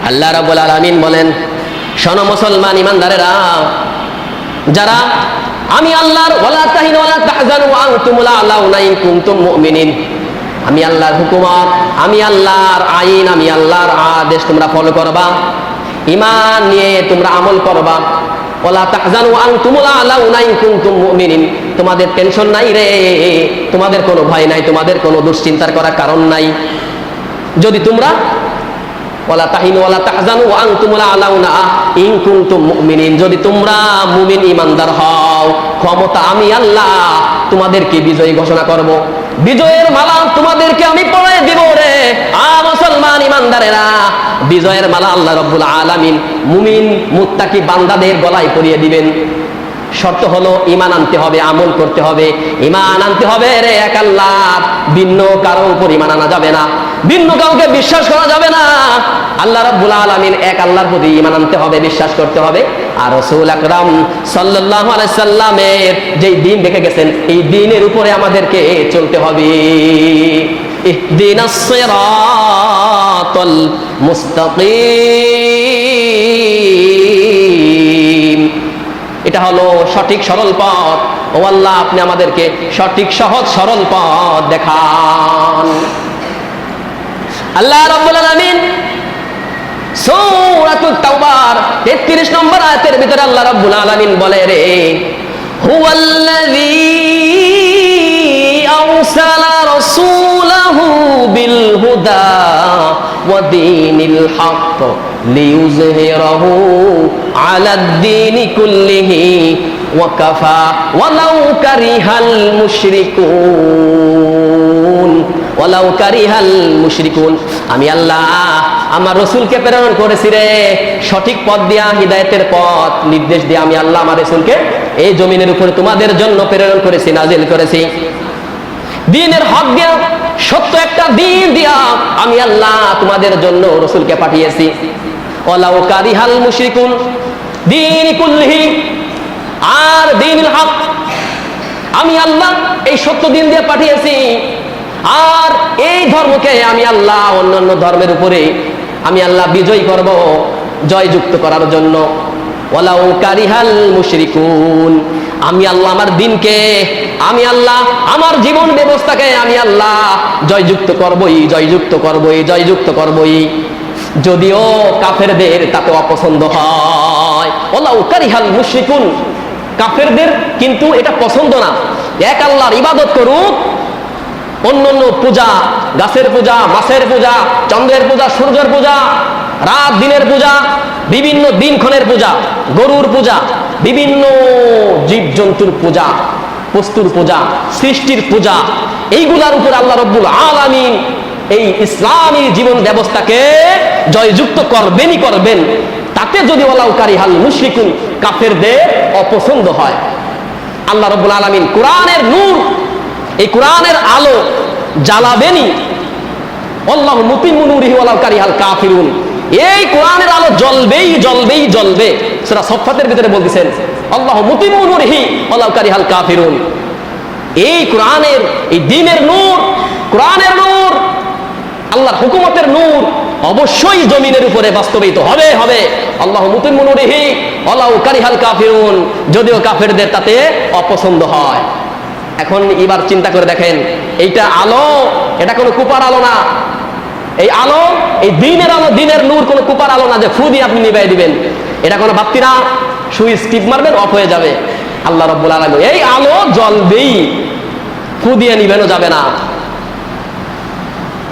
আল্লাহ রাব্বুল আলামিন বলেন, শোনো মুসলমান ইমানদারেরা, যারা আমি আল্লাহর ওয়ালা তাহিনু ওয়ালা তাহজানু ওয়া আনতুমুল আ'লাউনা ইন কুনতুম মুমিনিন, আমি আল্লাহর হুকুমত, আমি আল্লাহর আইন, আমি আল্লাহর আদেশ তোমরা ফলো করবা, ঈমান নিয়ে তোমরা আমল করবা। ওয়ালা তাহজানু ওয়া আনতুমুল আ'লাউনা ইন কুনতুম মুমিনিন, তোমাদের টেনশন নাই রে, তোমাদের কোনো ভয় নাই, তোমাদের কোনো দুশ্চিন্তার করার কারণ নাই। যদি তোমরা ওয়ালা তাহিনু ওয়ালা তাহজানু ওয়া আনতুমুল আ'লাউনা ইন কুনতুম মুমিনিন, যদি তোমরা মুমিন ইমানদার হও, ক্ষমতা আমি আল্লাহ তোমাদেরকে বিজয়ী ঘোষণা করব, বিজয়ের মালা তোমাদেরকে আমি পরিয়ে দিব রে। মুসলমান ইমানদারেরা, বিজয়ের মালা আল্লাহ রাব্বুল আলামিন মুমিন মুত্তাকি বান্দাদের গলায় পরিয়ে দিবেন। শর্ত হলো ঈমান আনতে হবে, আমল করতে হবে, ঈমান আনতে হবে রে এক আল্লাহ, ভিন্ন কারো উপর ঈমান আনা যাবে না, ভিন্ন কাউকে বিশ্বাস করা যাবে না। আল্লাহ রাব্বুল আলামিন এক আল্লাহর প্রতি ঈমান আনতে হবে, বিশ্বাস করতে হবে। আর রাসূল আকরাম সাল্লাল্লাহু আলাইহি সাল্লামের যেই দ্বীন রেখে গেছেন, এই দ্বীনের উপরে আমাদেরকে চলতে হবে। ইহদিনাস সিরাতাল মুস্তাকিম, এটা হলো সঠিক সরল পথ। ও আল্লাহ, আপনি আমাদেরকে সঠিক সহজ সরল পথ দেখান। আল্লাহ রাব্বুল আলামিন সূরাতুত তাওবার 33 নম্বর আয়াতের ভিতরে আল্লাহ রাব্বুল আলামিন বলে রে, হুয়াল্লাযী আরসালা রাসূলাহু বিল হুদা ওয়া দীনিল হক লিইয়ুযহিরাহু আলাদ দীনি কুল্লিহি ওয়া কাফা ওয়ালাউ কারিহাল মুশরিকুন, ওয়ালাউ কারিহাল মুশরিকুন। আমি আল্লাহ আমার রাসূলকে প্রেরণ করেছি রে, সঠিক পথ দিয়া, হিদায়াতের পথ নির্দেশ দিয়ে আমি আল্লাহ আমার রাসূলকে এই জমিনের উপরে তোমাদের জন্য প্রেরণ করেছি, নাজিল করেছি। দ্বীনের হক দিয়া, সত্য একটা দ্বীন দিয়া আমি আল্লাহ তোমাদের জন্য রাসূলকে পাঠিয়েছি। ওয়ালাউ কারিহাল মুশরিকুন, দীন কুল্লিহি, আর দীনুল হক আমি আল্লাহ এই সত্য দ্বীন দিয়ে পাঠিয়েছি। আর এই ধর্মকে আমি আল্লাহ অন্যান্য ধর্মের উপরে আমি আল্লাহ বিজয় করব, জয়যুক্ত করার জন্য। ওয়ালাউ কারিহাল মুশরিকুন, আমি আল্লাহ আমার দ্বীনকে, আমি আল্লাহ আমার জীবন ব্যবস্থাকে আমি আল্লাহ জয়যুক্ত করবই, জয়যুক্ত করবই, জয়যুক্ত করবই, যদিও কাফেরদের তাতে অপছন্দ হয়। ওয়ালাউ কারিহাল মুশরিকুন, কাফেরদের কিন্তু এটা পছন্দ না, এক আল্লাহর ইবাদত করুক, অন্যান্য পূজা, গাছের পূজা, মাছের পূজা, চন্দ্রের পূজা, সূর্যের পূজা, রাত দিনের পূজা, বিভিন্ন দিনক্ষণের পূজা, গরুর পূজা, বিভিন্ন জীবজন্তুর পূজা, বস্তুর পূজা, সৃষ্টির পূজা, এইগুলার উপর আল্লাহ রাব্বুল আলামিন এই ইসলামী জীবন ব্যবস্থাকে জয়যুক্ত করবেনই করবেন। তাতে যদি ওয়ালাউ কারিহাল মুশরিকুন, কাফেরদের অপছন্দ হয়। আল্লাহ রাব্বুল আলামিন কোরআনের নূর, এই কোরআনের আলো জ্বালাবেনই। আল্লাহু মুতিম্মু নূরিহি ওয়ালাউ কারিহাল কাফিরুন, এই কোরআনের আলো জ্বলবেই জ্বলবেই জ্বলবে। সূরা সফফাতের ভিতরে বলতেছেন, আল্লাহু মুতিম্মু নূরিহি ওয়ালাউ কারিহাল কাফিরুন। এই কোরআনের, এই দ্বীনের নূর, কোরআনের নূর, আল্লাহর হুকুমতের নূর অবশ্যই জমিনের উপরে বাস্তবায়িত হবে হবে। আল্লাহু মুতিম্মু নূরিহি ওয়ালাউ কারিহাল কাফিরুন, যদিও কাফেরদের তাতে অপছন্দ হয়। এখন এবার চিন্তা করে দেখেন, এইটা আলো, এটা কোনো কুপার আলো না। এই আলো, এই দ্বীনের আলো, দ্বীনের নূর কোনো কুপার আলো না যে ফু দিয়ে আপনি নিভাই দিবেন। এটা কোনো বাতি না, সুইচ টিপ মারবেন অফ হয়ে যাবে। আল্লাহ রাব্বুল আলামিন এই আলো জ্বলবেই, ফু দিয়ে নিবেনও যাবে না।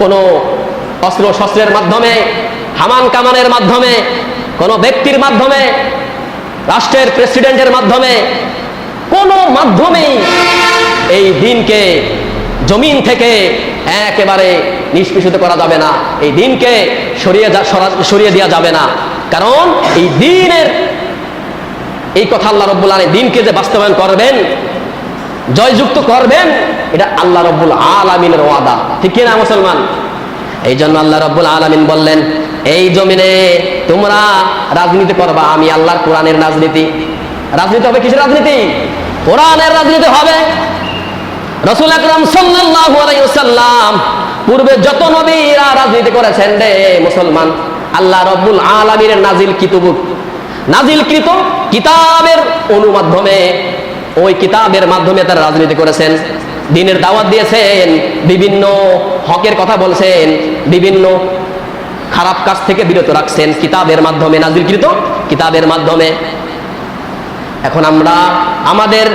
কোনো অস্ত্র শস্ত্রের মাধ্যমে, হামান কামানের মাধ্যমে, কোনো ব্যক্তির মাধ্যমে, রাষ্ট্রের প্রেসিডেন্টের মাধ্যমে, কোনো মাধ্যমেই এই দ্বীনকে জমিন থেকে একেবারে নিষ্পেষিত করা যাবে না, এই দ্বীনকে সরিয়ে দেওয়া যাবে না। কারণ এই দ্বীনের, এই কথা আল্লাহ রাব্বুল আলামিন দ্বীনকে যে বাস্তবায়ন করবেন, জয়যুক্ত করবেন, এটা আল্লাহ রাব্বুল আলামিনের ওয়াদা, ঠিক কিনা মুসলমান? এই জন্য আল্লাহ রাব্বুল আলামিন বললেন, এই জমিনে তোমরা রাজনীতি করবা, আমি আল্লাহর কোরআনের রাজনীতি। রাজনীতি হবে কিসের রাজনীতি? কোরআনের রাজনীতি হবে। রাসূল আকরাম সাল্লাল্লাহু আলাইহি ওয়াসাল্লাম পূর্বে যত নবীরা রাজনীতি করেছেন রে মুসলমান, আল্লাহ রব্বুল আলামিনের নাজিলকৃত কিতাবের অনুমাধ্যমে, ওই কিতাবের মাধ্যমে তারা রাজনীতি করেছেন, দ্বীনের দাওয়াত দিয়েছেন, বিভিন্ন হকের কথা বলছেন, বিভিন্ন খারাপ কাজ থেকে বিরত রাখছেন কিতাবের মাধ্যমে, নাজিলকৃত কিতাবের মাধ্যমে। এখন আমরা আমাদের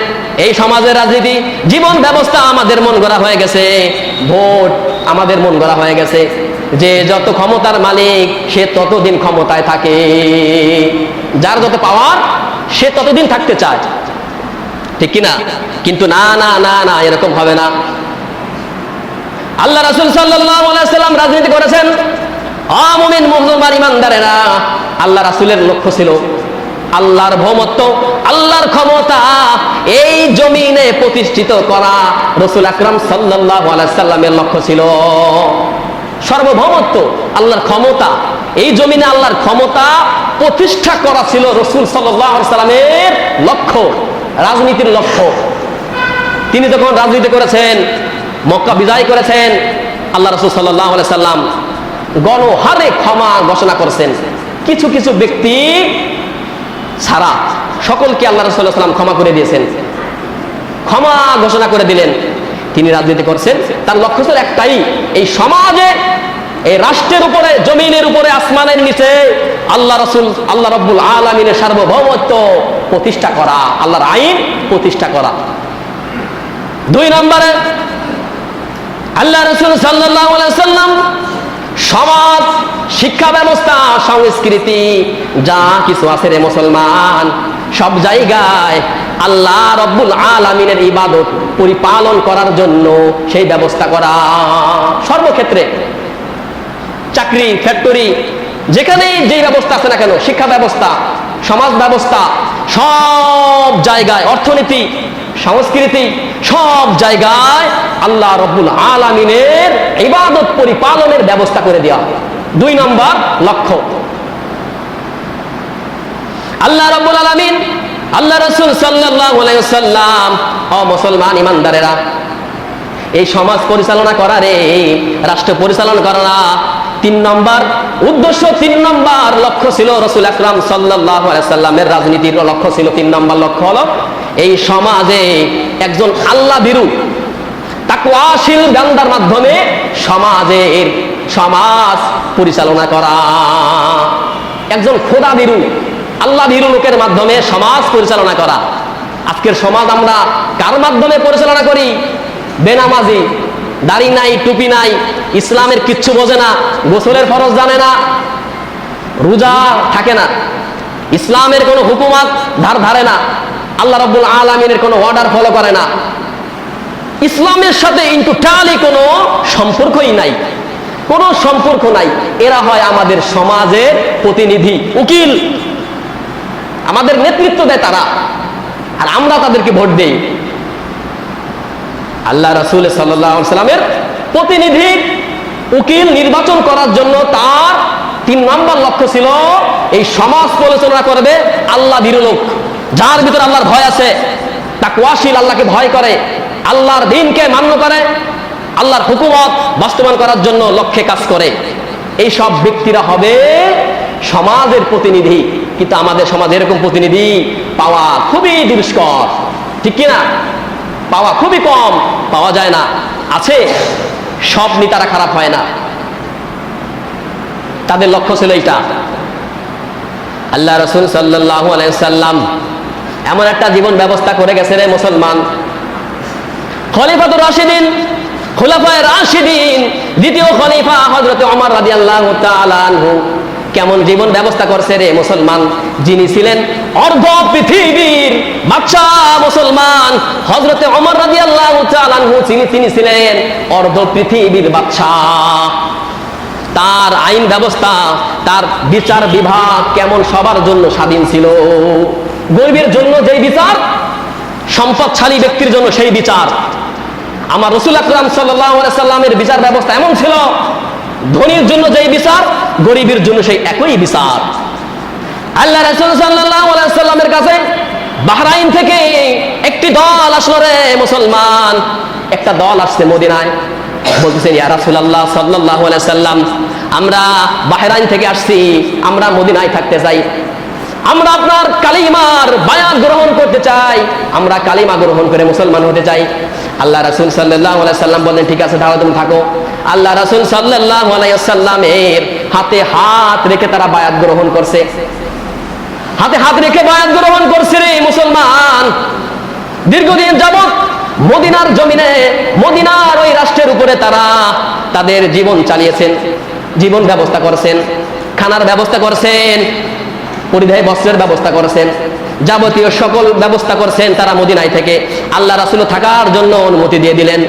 এই সমাজের রাজনীতি, জীবন ব্যবস্থা আমাদের মন গড়া হয়ে গেছে, ভোট আমাদের মন গড়া হয়ে গেছে, যে যত ক্ষমতার মালিক সে ততদিন ক্ষমতায় থাকে, যার যত পাওয়ার সে ততদিন থাকতে চায়, ঠিক কিনা? কিন্তু না না না না, এরকম হবে না। আল্লাহ রাসূল সাল্লাল্লাহু আলাইহি ওয়াসাল্লাম রাজনীতি করেছেন। মুমিন মুসলমান ইমানদারেরা, আল্লাহ রাসূলের লক্ষ্য ছিল আল্লাহর ভৌমত্ব, আল্লাহর ক্ষমতা এই জমিনে প্রতিষ্ঠিত করা। রাসূল আকরাম সাল্লাল্লাহু আলাইহি ওয়াসাল্লামের লক্ষ্য ছিল সার্বভৌমত্ব, আল্লাহর ক্ষমতা এই জমিনে, আল্লাহর ক্ষমতা প্রতিষ্ঠা করা ছিল রাসূল সাল্লাল্লাহু আলাইহি ওয়াসাল্লামের লক্ষ্য, রাজনীতির লক্ষ্য। তিনি যখন রাজনীতি করেছেন, মক্কা বিজয় করেছেন, আল্লাহ রাসূল সাল্লাল্লাহু আলাইহি ওয়াসাল্লাম গণহারে ক্ষমা ঘোষণা করেছেন। কিছু কিছু ব্যক্তি ছাড়া সকলকে আল্লাহ রাসূল সাল্লাল্লাহু আলাইহি ওয়াসাল্লাম ক্ষমা করে দিয়েছেন, ক্ষমা ঘোষণা করে দিলেন। তিনি রাজনীতি করছেন, তার লক্ষ্য ছিল একটাই, এই সমাজে, এই রাষ্ট্রের উপরে, জমিনের উপরে, আসমানের নিচে আল্লাহ রাসূল, আল্লাহ রাব্বুল আলামিনের সার্বভৌমত্ব প্রতিষ্ঠা করা, আল্লাহর আইন প্রতিষ্ঠা করা। 2 নম্বরে আল্লাহ রাসূল সাল্লাল্লাহু আলাইহি ওয়াসাল্লাম সমাজ, শিক্ষা ব্যবস্থা, সংস্কৃতি যা কিছু আছে রে মুসলমান, সব জায়গায় আল্লাহ রব্বুল আলামিনের ইবাদত পরিপালন করার জন্য সেই ব্যবস্থা করা। সর্বক্ষেত্রে, চাকরি, ফ্যাক্টরি, যেখানে যে ব্যবস্থা আছে না কেন, শিক্ষা ব্যবস্থা, সমাজ ব্যবস্থা, সব জায়গায়, অর্থনীতি, সংস্কৃতি, সব জায়গায় আল্লাহ রব্বুল আলামিনের ইবাদত পরিপালনের ব্যবস্থা করে দেওয়া। 2 নম্বর লক্ষ্য। আল্লাহ রব্বুল আলামিন, আল্লাহ রাসূল সাল্লাল্লাহু আলাইহি ওয়াসাল্লাম, ও মুসলমান ইমানদারেরা, এই সমাজ পরিচালনা করা রে, রাষ্ট্র পরিচালনা করা না, 3 নম্বর উদ্দেশ্য, 3 নম্বর লক্ষ্য ছিল রাসূল আকরাম সাল্লাল্লাহু আলাইহি ওয়াসাল্লামের রাজনীতির লক্ষ্য ছিল, 3 নম্বর লক্ষ্য হলো এই সমাজে একজন আল্লাহ ভীরু, তাকওয়াশীল বান্দার মাধ্যমে সমাজ পরিচালনা করা। একজন খোদা ভীরু, আল্লাহ ভীরু লোকের মাধ্যমে সমাজ পরিচালনা করা। আজকের সমাজ আমরা কার মাধ্যমে পরিচালনা করি? বেনামাজি, দাড়ি নাই, টুপি নাই, ইসলামের কিচ্ছু বোঝে না, গোসলের ফরজ জানে না, রোজা থাকে না, ইসলামের কোনো হুকুমত ধারে না, আল্লাহ রাব্বুল আলামিনের কোনো অর্ডার ফলো করে না, ইসলামের সাথে টোটালি কোনো সম্পর্কই নাই, কোনো সম্পর্ক নাই। এরা হয় আমাদের সমাজের প্রতিনিধি, উকিল, আমাদের নেতৃত্ব দেয় তারা, আর আমরা তাদেরকে ভোট দেই। আল্লাহ রাসূল সাল্লাল্লাহু আলাইহি ওয়াসাল্লামের প্রতিনিধি, উকিল নির্বাচন করার জন্য তার 3 নম্বর লক্ষ্য ছিল এই সমাজ পরিচালনা করবে আল্লাহ ভীরু লোক, যার ভিতরে আল্লাহর ভয় আছে, তাকওয়াশীল, আল্লাহকে ভয় করে, আল্লাহর দ্বীনকে মান্য করে, আল্লাহর হুকুমত বাস্তবায়ন করার জন্য লক্ষ্যে কাজ করে। এই সব ব্যক্তিরা হবে সমাজের প্রতিনিধি। কিন্তু আমাদের সমাজে এরকম প্রতিনিধি পাওয়া খুবই দুষ্কর, ঠিক কিনা? পাওয়া খুবই কম, পাওয়া যায় না। আছে, সব নেতারা খারাপ হয় না, তাদের লক্ষ্য ছিল এইটা। আল্লাহ রাসূল সাল্লাল্লাহু আলাইহি ওয়াসাল্লাম এমন একটা জীবন ব্যবস্থা করে গেছে রে মুসলমান, খলিফাতুর রাশিদিন, খোলাফায়ে রাশিদিন, দ্বিতীয় খলিফা হযরত ওমর রাদিয়াল্লাহু তাআলা আনহু কেমন জীবন ব্যবস্থা করছে রে মুসলমান, যিনি ছিলেন অর্ধ পৃথিবীর বাদশা মুসলমান, হযরত ওমর রাদিয়াল্লাহু তাআলা আনহু তিনি ছিলেন অর্ধ পৃথিবীর বাদশা। তার আইন ব্যবস্থা, তার বিচার বিভাগ কেমন সবার জন্য স্বাধীন ছিল। গরিবের জন্য যেই বিচার, সম্পদশালী ব্যক্তির জন্য সেই বিচার। আমার রাসূল আকরাম সাল্লাল্লাহু আলাইহি সাল্লামের বিচার ব্যবস্থা এমন ছিল, ধনীর জন্য যেই বিচার, গরিবের জন্য সেই একই বিচার। আল্লাহ রাসূল সাল্লাল্লাহু আলাইহি সাল্লামের কাছে বাহরাইন থেকে একটি দল আসলো রে মুসলমান, একটা দল আসছে মদিনায়। বলতেছেন, ইয়া রাসূলুল্লাহ সাল্লাল্লাহু আলাইহি সাল্লাম, আমরা বাহরাইন থেকে আসছি, আমরা মদিনায় থাকতে চাই, আমরা আপনার কালিমার বায়াত গ্রহণ করতে চাই, আমরা কালিমা গ্রহণ করে মুসলমান হতে চাই। আল্লাহ রাসূল সাল্লাল্লাহু আলাইহি সাল্লাম বললেন, ঠিক আছে তাহলে তুমি থাকো। আল্লাহ রাসূল সাল্লাল্লাহু আলাইহি সাল্লামের হাতে হাত রেখে তারা বায়াত গ্রহণ করছে, হাতে হাত রেখে বায়াত গ্রহণ করছে রে মুসলমান। দীর্ঘদিন যাবত মদিনার জমিনে, মদিনার ওই রাষ্ট্রের উপরে তারা তাদের জীবন চালিয়েছেন, জীবন ব্যবস্থা করছেন, খানার ব্যবস্থা করছেন, পরিধায় বস্ত্রের ব্যবস্থা করেছেন, যাবতীয় সকল ব্যবস্থা করছেন তারা মদিনায় থেকে। আল্লাহ রাসূল থাকার জন্য অনুমতি দিয়ে দিলেন।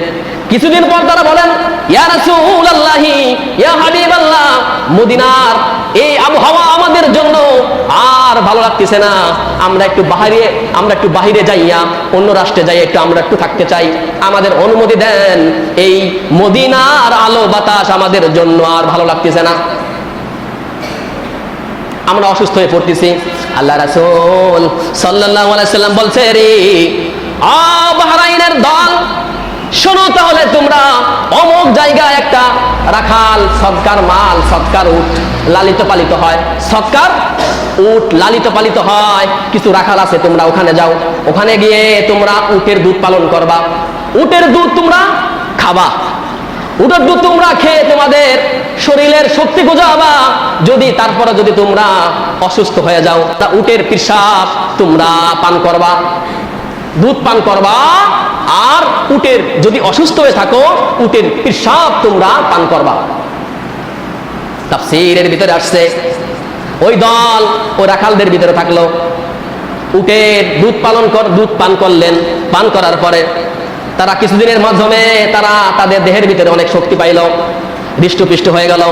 কিছুদিন পর তারা বলেন, ইয়া রাসূলুল্লাহি, ইয়া হাবিবাল্লাহ, মদিনার এই আবহাওয়া আমাদের জন্য আর ভালো লাগতেছে না, আমরা একটু বাহিরে যাইয়া অন্য রাষ্ট্রে যাই, আমরা একটু থাকতে চাই, আমাদের অনুমতি দেন, এই মদিনার আলো বাতাস আমাদের জন্য আর ভালো লাগতেছে না, আমরা অসুস্থ হয়ে পড়তেছি। আল্লাহ রাসূল সাল্লাল্লাহু আলাইহি সাল্লাম বলছে, রে বাহরাইনের দল, শোনো তাহলে তোমরা, অমুক জায়গায় একটা রাখাল সদকার মাল, সদকার উট লালিত পালিত হয়, সদকার উট লালিত পালিত হয়, কিছু রাখাল আছে, তোমরা ওখানে যাও, ওখানে গিয়ে তোমরা উটের দুধ পালন করবা, উটের দুধ তোমরা খাবা, উটের দুধ তোমরা খেয়ে তোমাদের শরীরের শক্তি গোজাবা, যদি তারপরে যদি তোমরা অসুস্থ হয়ে যাও, তা উটের পেশাব তোমরা পান করবা, দুধ পান করবা, আর উটের যদি অসুস্থ হয়ে থাকো উটের পেশাব তোমরা পান করবা। তাফসীরের ভিতরে আসছে, ওই দল ওই রাখালদের ভিতরে থাকলো, উটের দুধ পান করলেন, পান করার পরে তারা কিছুদিনের মাধ্যমে তারা তাদের দেহের ভিতরে অনেক শক্তি পাইল, হৃষ্টপুষ্ট হয়ে গেল,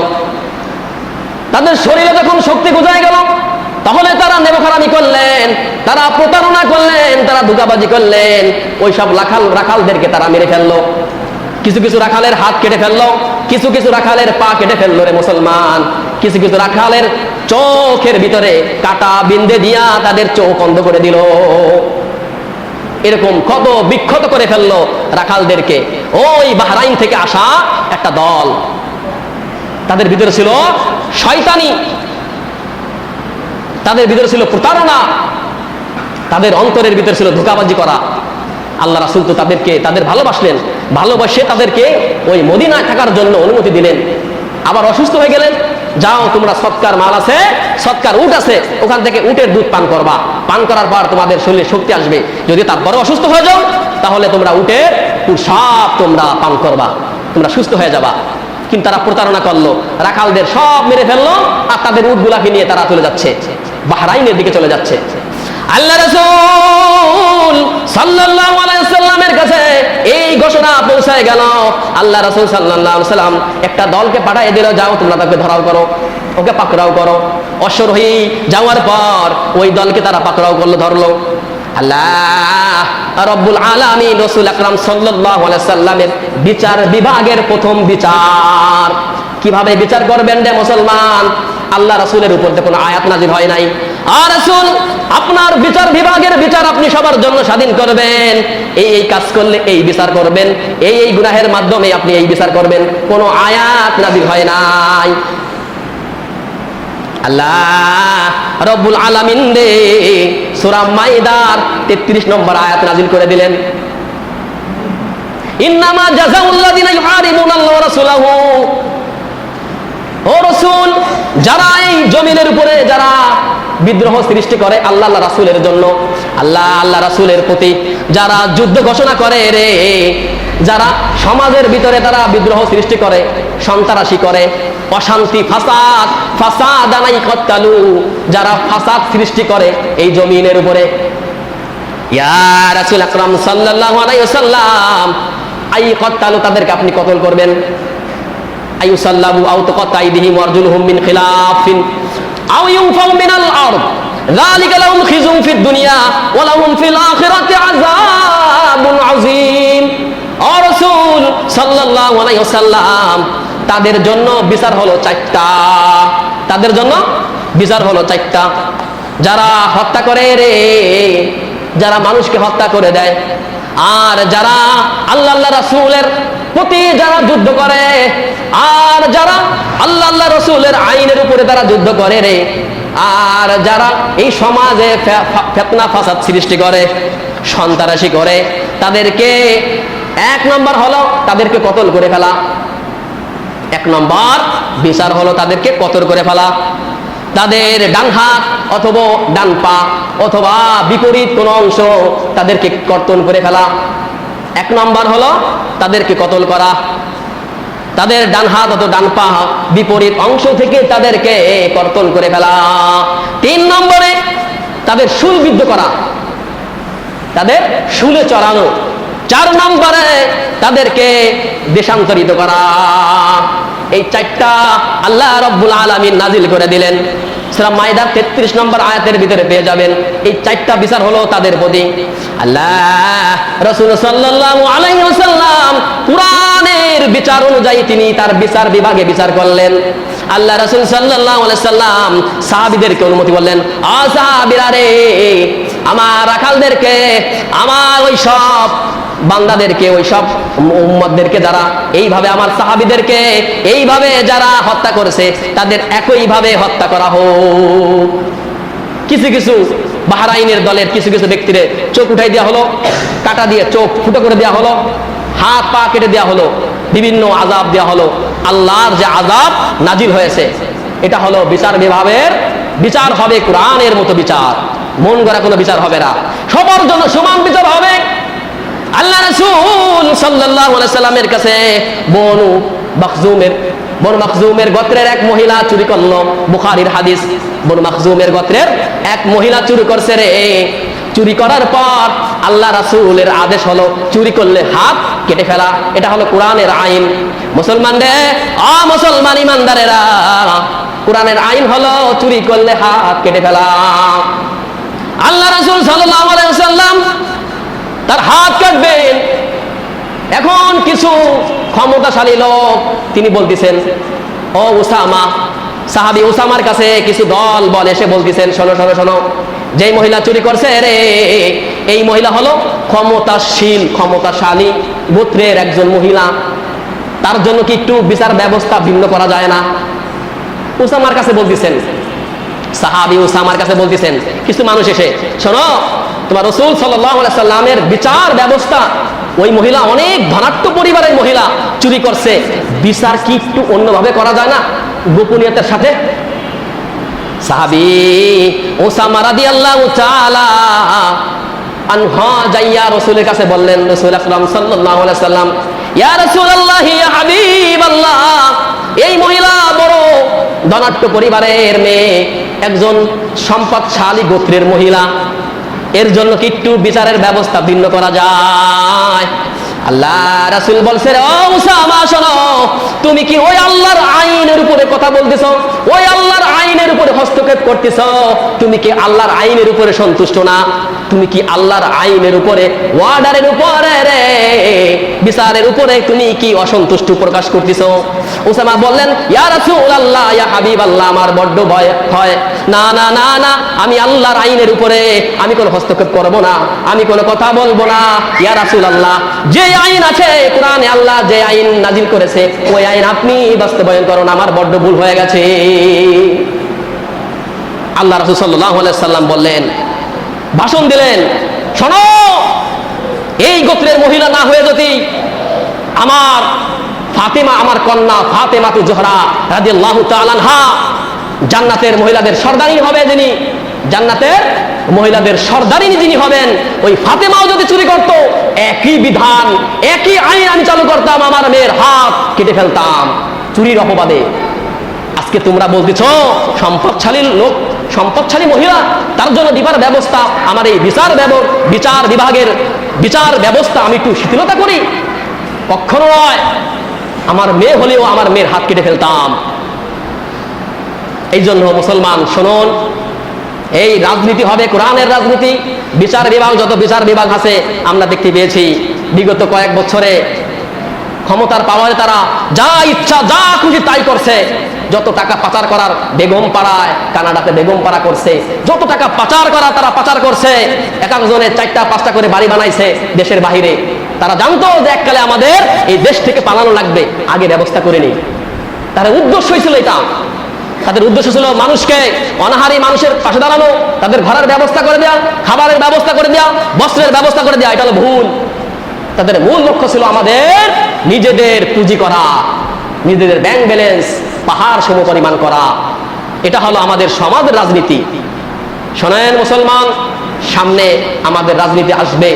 তাদের শরীরে যখন শক্তি গুজায় গেল, তাহলে তারা নেবখারামি করলেন, তারা প্রতারণা করলেন, তারা ধোঁকাবাজি করলেন, ওইসব রাখালদেরকে তারা মেরে ফেললো, কিছু কিছু রাখালের হাত কেটে ফেললো, কিছু কিছু রাখালের পা কেটে ফেললো রে মুসলমান, কিছু কিছু রাখালের চোখের ভিতরে কাটা বিন্দে দিয়া তাদের চোখ অন্ধ করে দিল। এরকম কত বিক্ষত করে ফেললো রাখালদেরকে ওই বাহরাইন থেকে আসা একটা দল। তাদের ভিতরে ছিল শয়তানি, তাদের ভিতরে ছিল প্রতারণা, তাদের অন্তরের ভিতরে ছিল ধোঁকাবাজি করা। আল্লাহ রাসূল তো তাদের ভালোবাসলেন, ভালোবাসে তাদেরকে ওই মদিনায় থাকার জন্য অনুমতি দিলেন। আবার অসুস্থ হয়ে গেলেন, যাও তোমরা সৎকার মাল আছে, সৎকার উট আছে, ওখান থেকে উটের দুধ পান করবা, পান করার পর তোমাদের শরীরে শক্তি আসবে, যদি তারপরে অসুস্থ হয়ে যাও তাহলে তোমরা উটের পেশাব তোমরা পান করবা, তোমরা সুস্থ হয়ে যাবা। কিন্তু তারা প্রতারণা করলো, রাখালদের সব মেরে ফেললো, আর তাদের উটগুলাকে নিয়ে তারা চলে যাচ্ছে, বাহরাইনের দিকে চলে যাচ্ছে। আল্লাহ রাসূল সাল্লাল্লাহু আলাইহি সাল্লামের কাছে এই ঘোষণা পৌঁছায় গেল। আল্লাহ রাসূল সাল্লাল্লাহু আলাইহি সাল্লাম একটা দলকে পাঠিয়ে দিল, যাও তোমরা তাকে ধরাও করো, ওকে পাকড়াও করো। অশ্বরোহী যাওয়ার পর ওই দলকে তারা পাকড়াও করলো, ধরলো। আল্লাহ রাব্বুল আলামিন রাসূল আকরাম সাল্লাল্লাহু আলাইহি সাল্লামের বিচার বিভাগের প্রথম বিচার কিভাবে বিচার করবেন রে মুসলমান? আল্লাহ রাসূলের উপর কোনো আয়াত নাযিল হয় নাই, আর রাসূল আপনার বিচার বিভাগের বিচার আপনি সবার জন্য স্বাধীন করবেন, এই কাজ করলে এই বিচার করবেন, এই গুনাহের মাধ্যমে আপনি এই বিচার করবেন, কোনো আয়াত নাযিল হয় নাই। আল্লাহ রব্বুল আলামিন রে সূরা মাইদার 33 নম্বর আয়াত নাযিল করে দিলেন, ইন্নামা জাযাউল্লাযিনা ইউহারিবুনাল্লাহ ওয়া রাসূলাহু, ও রাসূল যারা এই জমিনের উপরে যারা বিদ্রোহ সৃষ্টি করে আল্লাহ রাসূলের জন্য, আল্লাহ রাসূলের প্রতি যারা যুদ্ধ ঘোষণা করে রে, যারা সমাজের ভিতরে তারা বিদ্রোহ সৃষ্টি করে, সন্ত্রাসী করে, অশান্তি ফাসাদান ইয়াকতালু, যারা ফাসাদ সৃষ্টি করে এই জমিনের উপরে, ইয়া রাসূল আকরাম সাল্লাল্লাহু আলাইহি ওয়াসাল্লাম ইয়াকতালু, তাদেরকে আপনি কতল করবেন, আইয়ুসাল্লাবু আও তাকাতাইদিহিম ওয়ারজুলুহুম মিন খিলাফিন আও ইউফাউ মিনাল আরদ যালিকা লাহুম খিজুন ফিদ দুনিয়া ওয়া লাহুম ফিল আখিরাতি আযাবুন আযীম। ও রাসূল সাল্লাল্লাহু আলাইহি ওয়াসাল্লাম তাদের জন্য বিচার হলো 4টা, তাদের জন্য বিচার হলো 4টা। যারা হত্যা করে রে, যারা মানুষকে হত্যা করে দেয়, আর যারা আল্লাহ রাসূলের প্রতি যারা যুদ্ধ করে, আর যারা আল্লাহ আল্লাহ রসুলের আইনের উপরে তারা যুদ্ধ করে রে, আর যারা এই সমাজে ফিতনা ফাসাদ সৃষ্টি করে, সন্ত্রাসী করে, তাদেরকে এক নম্বর হলো তাদেরকে কতল করে ফেলা। এক নম্বর বিচার হলো তাদেরকে কতল করে ফেলা। তাদের ডান হাত অথবা ডান পা অথবা বিপরীত কোন অংশ তাদেরকে কর্তন করে ফেলা। এক নম্বর হলো তাদেরকে কতল করা। তাদের ডান হাত অথবা ডান পা বিপরীত অংশ থেকে তাদেরকে কর্তন করে ফেলা। 3 নম্বরে তাদের শুলবিদ্ধ করা, তাদের শুলে চড়ানো। 4 নম্বরে তাদেরকে দেশান্তরিত করা। এই 4টা আল্লাহ রাব্বুল আলামিন নাজিল করে দিলেন। সূরা মাইদার 33 নম্বর আয়াতের ভিতরে পেয়ে যাবেন। এই 4টা বিচার হলো তাদের প্রতি। আল্লাহ রাসূল সাল্লাল্লাহু আলাইহি ওয়াসাল্লাম কুরআনের বিচার অনুযায়ী তিনি তার বিচার বিভাগে বিচার করলেন। আল্লাহ রাসূল সাল্লাল্লাহু আলাইহি সাল্লাম সাহাবীদেরকে অনুমতি বললেন, সাহাবীরা রে, আমার রাখালদেরকে, আমার ওই সব বান্দাদেরকে, ওই সব উম্মতদেরকে যারা এইভাবে আমার সাহাবীদেরকে এইভাবে যারা হত্যা করেছে, তাদের একইভাবে হত্যা করা হোক। কিছু কিছু বাহরাইনের দলের কিছু কিছু ব্যক্তিরে চোখ উঠাই দেওয়া হলো, কাটা দিয়ে চোখ ফুটো করে দেওয়া হলো, হাত পা কেটে দেওয়া হলো, বিভিন্ন আযাব দেওয়া হলো। আল্লাহর যে আযাব নাজিল হয়েছে, এটা হলো বিচার বিভাগের বিচার হবে কোরআনের মতো বিচার, মন গড়া কোনো বিচার হবে না, সবার জন্য সমান বিচার হবে। আল্লাহ রাসূল সাল্লাল্লাহু আলাইহি সাল্লামের কাছে বনু মাখজুমের গোত্রের এক মহিলা চুরি করলো। বুখারীর হাদিস। বনু মাখজুমের গোত্রের এক মহিলা চুরি করছে রে। চুরি করার পর আল্লাহ রাসূলের আদেশ হলো চুরি করলে হাত কেটে ফেলা। এটা হলো কোরআনের আইন। মুসলমান ইমানদারেরা, কোরআনের আইন হলো চুরি করলে হাত কেটে ফেলা। আল্লাহ রাসূল সাল্লাল্লাহু আলাইহি ওয়াসাল্লাম তার হাত কাটবেন। এখন কিছু ক্ষমতাশালী লোক তিনি বলতেছেন, ও উসামা, সাহাবী উসামার কাছে কিছু দল বল এসে বলতেছেন, শোনো শোনো শোনো, যেই মহিলা চুরি করছে রে, এই মহিলা হলো ক্ষমতাশালী গোত্রের একজন মহিলা, তার জন্য কি একটু বিচার ব্যবস্থা ভিন্ন করা যায় না? উসামার কাছে বলতেছেন, সাহাবী উসামার কাছে বলতেছেন কিছু মানুষ এসে, শোনো, তোমার রাসূল সাল্লাল্লাহু আলাইহি সাল্লামের বিচার ব্যবস্থা, ওই মহিলা অনেক ধনাঢ্য পরিবারের মহিলা, চুরি করছে, বিচার কি একটু অন্যভাবে করা যায় না, গোপনীয়তার সাথে? সাহাবী উসামা রাদিয়াল্লাহু তাআলা আনহু যাইয়া রাসূলের কাছে বললেন, রাসূল আকরাম সাল্লাল্লাহু আলাইহি সাল্লাম, ইয়া রাসূলুল্লাহ, ইয়া হাবিবাল্লাহ, এই মহিলা বড় ধনাঢ্য পরিবারের মেয়ে, একজন সম্পদশালী গোত্রের মহিলা, এর জন্য কি একটু বিচারের ব্যবস্থা ভিন্ন করা যায়? আল্লাহ রাসূল বলছে, ও উসামা শোনো, তুমি কি ওই আল্লাহর আইনের উপরে কথা বলতেছো? ওই আল্লাহর আইনের উপরে হস্তক্ষেপ করতেছো? তুমি কি আল্লাহর আইনের উপরে সন্তুষ্ট না? তুমি কি আল্লাহর আইনের উপরে, ওয়ার্ডারের উপরে রে, বিচারের উপরে তুমি কি অসন্তুষ্ট প্রকাশ করতেছো? উসামা বললেন, ইয়া রাসূলুল্লাহ, ইয়া হাবিবাল্লাহ, আমার বড্ড ভয় হয়। না না না না, আমি আল্লাহর আইনের উপরে আমি কোনো হস্তক্ষেপ করব না, আমি কোনো কথা বলবো না। ইয়া রাসূলুল্লাহ, যে আইন আছে কোরআনে, আল্লাহ যে আইন নাজিল করেছে, ওই আইন আপনি বাস্তবায়ন করুন, আমার বড্ড ভুল হয়ে গেছে। আল্লাহ রাসূল সাল্লাল্লাহু আলাইহি সাল্লাম বললেন, ভাষণ দিলেন, শোনো, এই গোত্রের মহিলা না হয়ে যদি আমার ফাতেমা, আমার কন্যা ফাতেমা তু জোহরা রাদিয়াল্লাহু তাআলা আনহা জান্নাতের মহিলাদের সর্দারিনী হবে, যিনি জান্নাতের মহিলাদের সর্দারিনী যিনি হবেন, ওই ফাতেমাও যদি চুরি করত, একই বিধান, একই আইন আমি চালু করতাম, আমার মেয়ের হাত কেটে ফেলতাম চুরির অপবাদে। আজকে তোমরা বলতেছো সম্পদশালী লোক, সম্পদশালী মহিলা, তার জন্য দিবার ব্যবস্থা, আমার এই বিচার বিভাগের বিচার ব্যবস্থা আমি একটু শিথিলতা করি? কখনো নয়। আমার মেয়ে হলেও আমার মেয়ের হাত কেটে ফেলতাম। এই জন্য মুসলমান শুনুন, এই রাজনীতি হবে কোরআনের রাজনীতি। বিচার বিভাগ, যত বিচার বিভাগ আছে আমরা দেখতে পেয়েছি বিগত কয়েক বছরে ক্ষমতার পাওয়ারে তারা যা ইচ্ছা যা খুশি তাই করছে। যত টাকা পাচার করার বেগম পাড়ায়, কানাডাতে বেগম পাড়া করছে, যত টাকা পাচার করা তারা পাচার করছে। এক একজনে 4টা 5টা করে বাড়ি বানাইছে দেশের বাহিরে। তারা জানতো যে এককালে আমাদের এই দেশ থেকে পালানো লাগবে, আগে ব্যবস্থা করে নেই। তার উদ্দেশ্যই ছিল এটা। তাদের উদ্দেশ্য ছিল মানুষকে, অনাহারী মানুষের পাশে দাঁড়ানো, তাদের ঘরের ব্যবস্থা করে দেওয়া, খাবারের ব্যবস্থা করে দেওয়া, বস্ত্রের ব্যবস্থা করে দেওয়া। এটা হলো ভুল। তাদের মূল লক্ষ্য ছিল আমাদের নিজেদের পুঁজি করা, নিজেদের ব্যাংক ব্যালেন্স পাহাড় সম পরিমাণ করা। এটা হলো আমাদের সমাজের রাজনীতি। শোনেন মুসলমান, সামনে আমাদের রাজনীতি আসবে।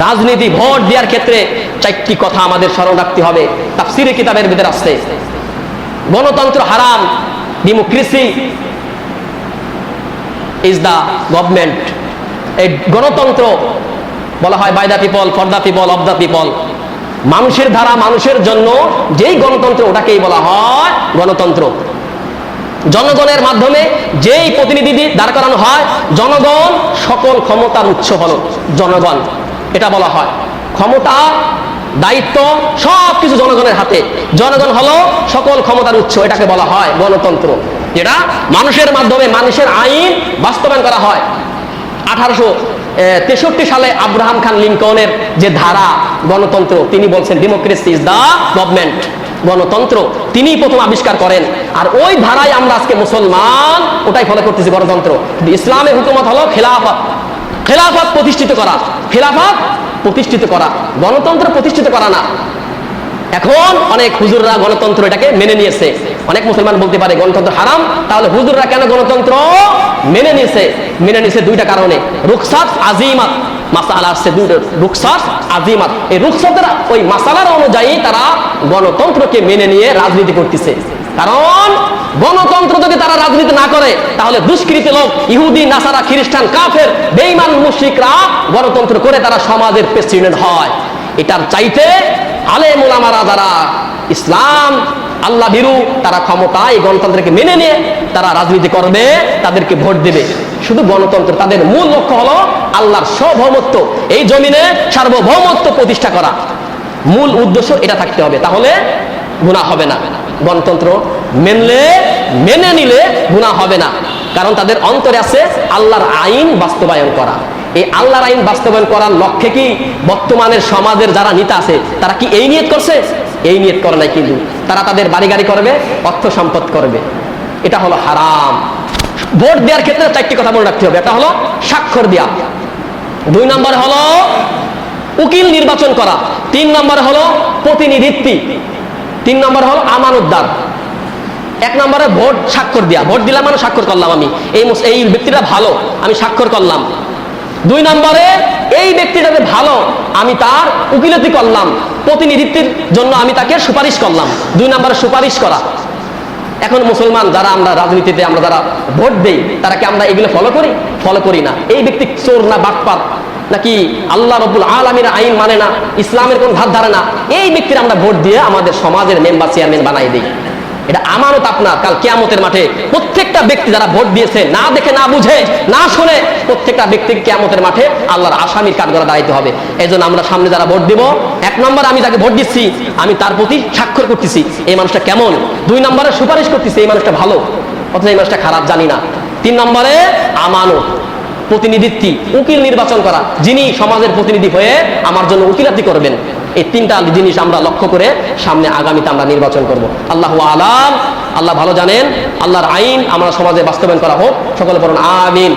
রাজনীতি ভোট দেওয়ার ক্ষেত্রে 4টি কথা আমাদের স্মরণ রাখতে হবে। তাফসীরে কিতাবের ভিতরে আসছে, গণতন্ত্র হারাম, ডেমোক্রেসি ইজ দা গভর্নমেন্ট। এই গণতন্ত্র বলা হয় by the people, for the people, of the people. মানুষের দ্বারা মানুষের জন্য যেই গণতন্ত্র, ওটাকেই বলা হয় গণতন্ত্র। জনগণের মাধ্যমে যেই প্রতিনিধি দাঁড় করানো হয়, জনগণ সকল ক্ষমতার উৎস হলো জনগণ। এটা বলা হয় ক্ষমতা, দায়িত্ব সবকিছু জনগণের হাতে। জনগণ হলো সকল ক্ষমতার উৎস, এটাকে বলা হয় গণতন্ত্র। যেটা মানুষের মাধ্যমে মানুষের আইন বাস্তবায়ন করা হয়। 1863 সালে আব্রাহাম খান লিঙ্কনের যে ধারা গণতন্ত্র, তিনি বলছেন ডেমোক্রেসি ইজ দা গভর্নমেন্ট, গণতন্ত্র তিনি প্রথম আবিষ্কার করেন। আর ওই ধারায় আমরা আজকে মুসলমান ওটাই ফলো করতেছি, গণতন্ত্র। ইসলামের হুকুমত হলো খেলাফত, খেলাফত প্রতিষ্ঠিত করা, খেলাফত প্রতিষ্ঠিত করা, গণতন্ত্র প্রতিষ্ঠিত করা না। এখন অনেক হুজুররা গণতন্ত্র এটাকে মেনে নিয়েছে। অনেক মুসলমান বলতে পারে গণতন্ত্র হারাম, তাহলে হুজুররা কেন গণতন্ত্র মেনে নিয়েছে? মেনে নিয়েছে 2টা কারণে। রুখসাত আজিমাত, মাসালা আসছে 2টা, রুখসাত আজিমাত। এই রুখসাতের ওই মাসালার অনুযায়ী তারা গণতন্ত্রকে মেনে নিয়ে রাজনীতি করতেছে। কারণ গণতন্ত্র যদি তারা রাজনীতি না করে, তাহলে দুষ্কৃতী লোক, ইহুদি, নাসারা, খ্রিস্টান, কাফের, বেঈমান, মুশরিকরা গণতন্ত্র করে তারা সমাজের প্রেসিডেন্ট হয়। এটার চাইতে আলেম ওলামারা যারা ইসলাম আল্লাহ ভীরু, তারা ক্ষমতায় গণতন্ত্রকে মেনে নিয়ে তারা রাজনীতি করবে, তাদেরকে ভোট দেবে। শুধু গণতন্ত্র, তাদের মূল লক্ষ্য হলো আল্লাহর সার্বভৌমত্ব, এই জমিনে সার্বভৌমত্ব প্রতিষ্ঠা করা। মূল উদ্দেশ্য এটা থাকতে হবে, তাহলে গুনাহ হবে না। গণতন্ত্র মেনে নিলে গুনাহ হবে না, কারণ তাদের অন্তরে আছে আল্লাহর আইন বাস্তবায়ন করা। এই আল্লাহর আইন বাস্তবায়ন করার লক্ষ্যে কি বর্তমানের সমাজের যারা নেতা আছে তারা কি এই নিয়ত করছে? এই নিয়ত করে নাই, কিন্তু তারা তাদের বাড়ি গাড়ি করবে, অর্থ সম্পদ করবে। এটা হলো হারাম। ভোট দেওয়ার ক্ষেত্রে 4টি কথা মনে রাখতে হবে। এটা হলো স্বাক্ষর দেওয়া, 2 নম্বর হলো উকিল নির্বাচন করা, 3 নম্বর হলো প্রতিনিধিত্ব, 3 নম্বর হলো আমানতদার। 1 নম্বরে ভোট স্বাক্ষর দেওয়া, ভোট দিলাম মানে স্বাক্ষর করলাম, আমি এই ব্যক্তিটা ভালো, আমি স্বাক্ষর করলাম। 2 নম্বরে এই ব্যক্তিটা ভালো, আমি তার উকিলতি করলাম, প্রতিনিধিত্বের জন্য আমি তাকে সুপারিশ করলাম। 2 নম্বরে সুপারিশ করা। এখন মুসলমান যারা আমরা রাজনীতিতে আমরা যারা ভোট দেই, তারা কি আমরা এগুলো ফলো করি না? এই ব্যক্তি চোর না বাটপার, নাকি আল্লাহ রাব্বুল আলামিনের আইন মানে না, ইসলামের কোন ধার ধারে না, এই ব্যক্তির আমরা ভোট দিয়ে আমাদের সমাজের মেম্বার চেয়ারম্যান বানাই দিই। এটা আমানত আপনার। কাল কিয়ামতের মাঠে প্রত্যেকটা ব্যক্তি যারা ভোট দিয়েছে, না দেখে, না বুঝে, না শুনে, প্রত্যেকটা ব্যক্তিকে কিয়ামতের মাঠে আল্লাহর আসামির কাঠগড়ায় দাঁড়াইতে হবে। এই জন্য আমরা সামনে যারা ভোট দিব, 1 নম্বর আমি যাকে ভোট দিচ্ছি আমি তার প্রতি স্বাক্ষর করতেছি, এই মানুষটা কেমন। 2 নম্বরে সুপারিশ করতেছি, এই মানুষটা ভালো অথবা এই মানুষটা খারাপ, জানি না। 3 নম্বরে আমানত, প্রতিনিধিত্ব, উকিল নির্বাচন করা, যিনি সমাজের প্রতিনিধি হয়ে আমার জন্য উকিলাতি করবেন। এই 3টা জিনিস আমরা লক্ষ্য করে সামনে আগামীতে আমরা নির্বাচন করব। আল্লাহু আলাম, আল্লাহ ভালো জানেন। আল্লাহর আইন আমরা সমাজে বাস্তবায়ন করা হোক। সকলে বলুন আমিন।